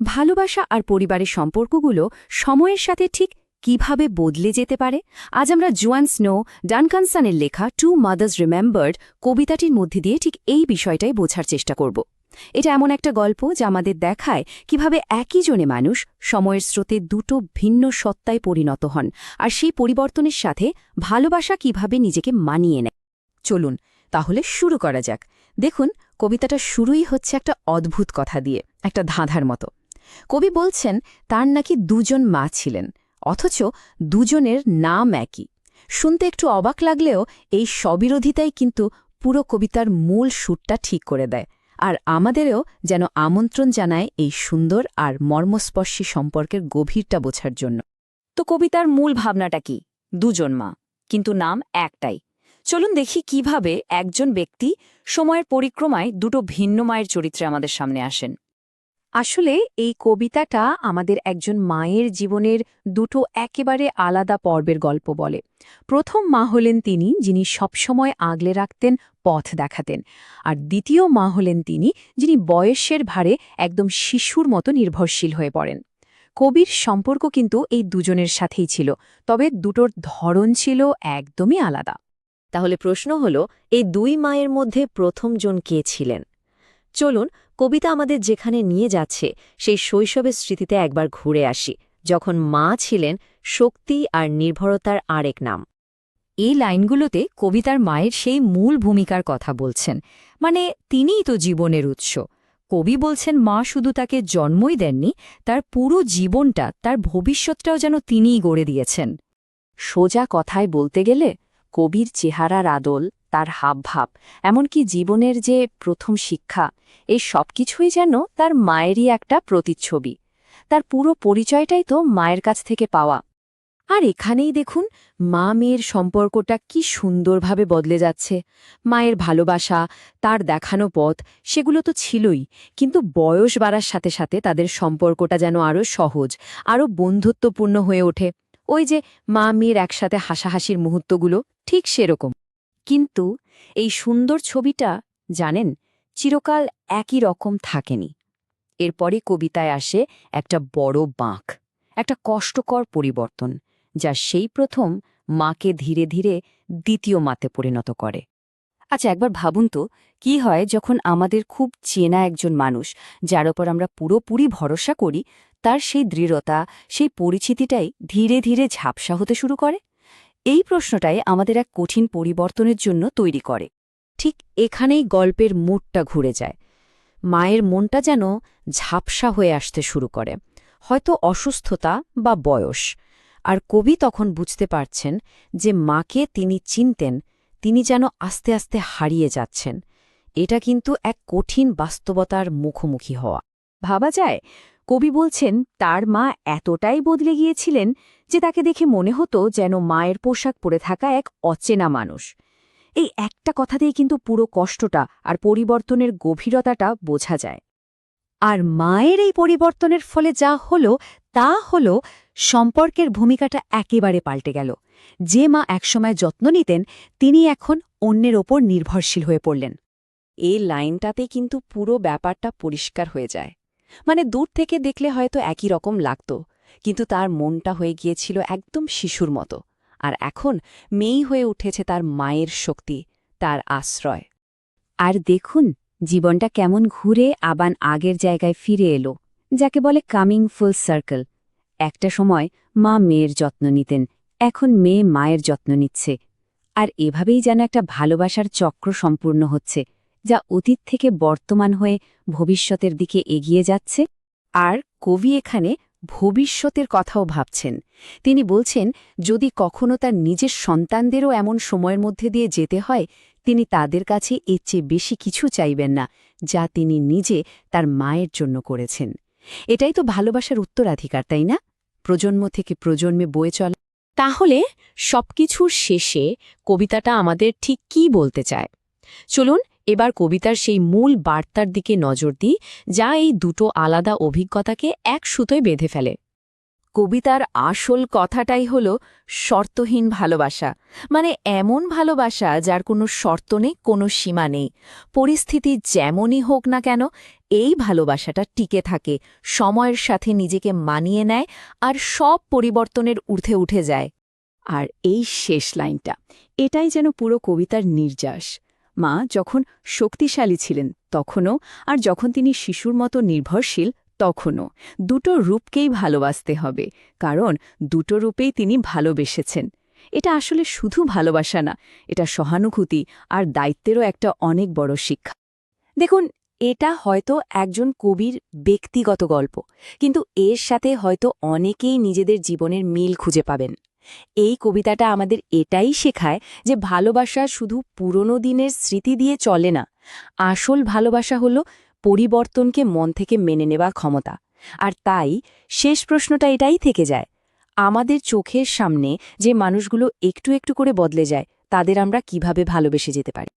ভালোবাসা আর পরিবারের সম্পর্কগুলো সময়ের সাথে ঠিক কিভাবে বদলে যেতে পারে আজ আমরা জোয়ান স্নো ডানকানসনের লেখা টু মাদার্স রিমেম্বার্ড কবিতাটির মধ্যে দিয়ে ঠিক এই বিষয়টাই বোঝার চেষ্টা করব। এটা এমন একটা গল্প যা আমাদের দেখায় কিভাবে একই জনে মানুষ সময়ের স্রোতে দুটো ভিন্ন সত্তায় পরিণত হন আর সেই পরিবর্তনের সাথে ভালোবাসা কিভাবে নিজেকে মানিয়ে নেয়। চলুন তাহলে শুরু করা যাক। দেখুন, কবিতাটা শুরুই হচ্ছে একটা অদ্ভুত কথা দিয়ে, একটা ধাঁধার মতো। কবি বলছেন তার নাকি দুজন মা ছিলেন, অথচ দুজনের নাম একই। শুনতে একটু অবাক লাগলেও এই স্ববিরোধিতাই কিন্তু পুরো কবিতার মূল সুরটা ঠিক করে দেয়, আর আমাদেরও যেন আমন্ত্রণ জানায় এই সুন্দর আর মর্মস্পর্শী সম্পর্কের গভীরটা বোঝার জন্য। তো কবিতার মূল ভাবনাটা কি? দুজন মা, কিন্তু নাম একটাই। চলুন দেখি কিভাবে একজন ব্যক্তি সময়ের পরিক্রমায় দুটো ভিন্ন মায়ের চরিত্রে আমাদের সামনে আসেন। আসলে এই কবিতাটা আমাদের একজন মায়ের জীবনের দুটো একেবারে আলাদা পর্বের গল্প বলে। প্রথম মা হলেন তিনি, যিনি সবসময় আগলে রাখতেন, পথ দেখাতেন। আর দ্বিতীয় মা হলেন তিনি, যিনি বয়সের ভারে একদম শিশুর মতো নির্ভরশীল হয়ে পড়েন। কবির সম্পর্ক কিন্তু এই দুজনের সাথেই ছিল, তবে দুটোর ধরন ছিল একদমই আলাদা। তাহলে প্রশ্ন হল, এই দুই মায়ের মধ্যে প্রথমজন কে ছিলেন? চলুন কবিতা আমাদের যেখানে নিয়ে যাচ্ছে সেই শৈশবের স্মৃতিতে একবার ঘুরে আসি, যখন মা ছিলেন শক্তি আর নির্ভরতার আরেক নাম। এই লাইনগুলোতে কবিতার মায়ের সেই মূল ভূমিকার কথা বলছেন, মানে তিনিই তো জীবনের উৎস। কবি বলছেন মা শুধু তাকে জন্মই দেননি, তার পুরো জীবনটা, তার ভবিষ্যৎটাও যেন তিনিই গড়ে দিয়েছেন। সোজা কথায় বলতে গেলে কবির চেহারার আদল, তার হাবভাব, এমনকি জীবনের যে প্রথম শিক্ষা, এই সবকিছুই যেন তার মায়েরই একটা প্রতিচ্ছবি। তার পুরো পরিচয়টাই তো মায়ের কাছ থেকে পাওয়া। আর এখানেই দেখুন মা মেয়ের সম্পর্কটা কি সুন্দরভাবে বদলে যাচ্ছে। মায়ের ভালোবাসা, তার দেখানো পথ, সেগুলো তো ছিলই, কিন্তু বয়স বাড়ার সাথে সাথে তাদের সম্পর্কটা যেন আরও সহজ, আরও বন্ধুত্বপূর্ণ হয়ে ওঠে। ওই যে মা মেয়ের একসাথে হাসাহাসির মুহূর্তগুলো, ঠিক সেরকম। কিন্তু এই সুন্দর ছবিটা, জানেন, চিরকাল একই রকম থাকেনি। এরপরে কবিতায় আসে একটা বড় বাঁক, একটা কষ্টকর পরিবর্তন, যা সেই প্রথম মাকে ধীরে ধীরে দ্বিতীয় মাতে পরিণত করে। আচ্ছা, একবার ভাবুন তো, কি হয় যখন আমাদের খুব চেনা একজন মানুষ, যার ওপর আমরা পুরোপুরি ভরসা করি, তার সেই দৃঢ়তা, সেই পরিচিতিটাই ধীরে ধীরে ঝাপসা হতে শুরু করে? এই প্রশ্নটাই আমাদের এক কঠিন পরিবর্তনের জন্য তৈরি করে। ঠিক এখানেই গল্পের মোড়টা ঘুরে যায়। মায়ের মনটা যেন ঝাপসা হয়ে আসতে শুরু করে, হয়তো অসুস্থতা বা বয়স। আর কবি তখন বুঝতে পারছেন যে মাকে তিনি চিনতেন, তিনি যেন আস্তে আস্তে হারিয়ে যাচ্ছেন। এটা কিন্তু এক কঠিন বাস্তবতার মুখোমুখি হওয়া। ভাবা যায়, কবি বলছেন তার মা এতটাই বদলে গিয়েছিলেন যে তাকে দেখে মনে হতো যেন মায়ের পোশাক পরে থাকা এক অচেনা মানুষ। এই একটা কথাতেই কিন্তু পুরো কষ্টটা আর পরিবর্তনের গভীরতাটা বোঝা যায়। আর মায়ের এই পরিবর্তনের ফলে যা হলো, তা হলো সম্পর্কের ভূমিকাটা একেবারে পাল্টে গেল। যে মা একসময় যত্ন নিতেন, তিনি এখন অন্যের ওপর নির্ভরশীল হয়ে পড়লেন। এই লাইনটাতে কিন্তু পুরো ব্যাপারটা পরিষ্কার হয়ে যায়। মানে দূর থেকে দেখলে হয়তো একই রকম লাগত, কিন্তু তার মনটা হয়ে গিয়েছিল একদম শিশুর মতো। আর এখন মেয়েই হয়ে উঠেছে তার মায়ের শক্তি, তার আশ্রয়। আর দেখুন জীবনটা কেমন ঘুরে আবার আগের জায়গায় ফিরে এলো, যাকে বলে কামিং ফুল সার্কেল। একটা সময় মা মেয়ের যত্ন নিতেন, এখন মেয়ে মায়ের যত্ন নিচ্ছে। আর এভাবেই যেন একটা ভালোবাসার চক্র সম্পূর্ণ হচ্ছে, যা অতীত থেকে বর্তমান হয়ে ভবিষ্যতের দিকে এগিয়ে যাচ্ছে। আর কবি এখানে ভবিষ্যতের কথাও ভাবছেন। তিনি বলছেন যদি কখনো তার নিজের সন্তানদেরও এমন সময়ের মধ্যে দিয়ে যেতে হয়, তিনি তাদের কাছে এর চেয়ে বেশি কিছু চাইবেন না, যা তিনি নিজে তার মায়ের জন্য করেছেন। এটাই তো ভালোবাসার উত্তরাধিকার, তাই না? প্রজন্ম থেকে প্রজন্মে বয়ে চলা। তাহলে সবকিছুর শেষে কবিতাটা আমাদের ঠিক কী বলতে চায়? চলুন এবার কবিতার সেই মূল বার্তার দিকে নজর দিই, যা এই দুটো আলাদা অভিজ্ঞতাকে এক সুতোয় বেঁধে ফেলে। কবিতার আসল কথাটাই হলো শর্তহীন ভালোবাসা, মানে এমন ভালোবাসা যার কোনো শর্ত নেই, কোনো সীমা নেই। পরিস্থিতি যেমনই হোক না কেন, এই ভালোবাসাটা টিকে থাকে, সময়ের সাথে নিজেকে মানিয়ে নেয় আর সব পরিবর্তনের ঊর্ধ্বে উঠে যায়। আর এই শেষ লাইনটা, এটাই যেন পুরো কবিতার নির্যাস। মা যখন শক্তিশালী ছিলেন তখনও, আর যখন তিনি শিশুর মতো নির্ভরশীল তখনও, দুটো রূপকেই ভালোবাসতে হবে, কারণ দুটো রূপেই তিনি ভালোবেসেছেন। এটা আসলে শুধু ভালোবাসা না, এটা সহানুভূতি আর দায়িত্বেরও একটা অনেক বড় শিক্ষা। দেখুন, এটা হয়তো একজন কবির ব্যক্তিগত গল্প, কিন্তু এর সাথে হয়তো অনেকেই নিজেদের জীবনের মিল খুঁজে পাবেন। এই কবিতাটা আমাদের এটাই শেখায় যে ভালোবাসা শুধু পুরনো দিনের স্মৃতি দিয়ে চলে না। আসল ভালোবাসা হলো পরিবর্তনকে মন থেকে মেনে নেওয়ার ক্ষমতা। আর তাই শেষ প্রশ্নটা এটাই থেকে যায়, আমাদের চোখের সামনে যে মানুষগুলো একটু একটু করে বদলে যায়, তাদের আমরা কিভাবে ভালোবেসে যেতে পারি?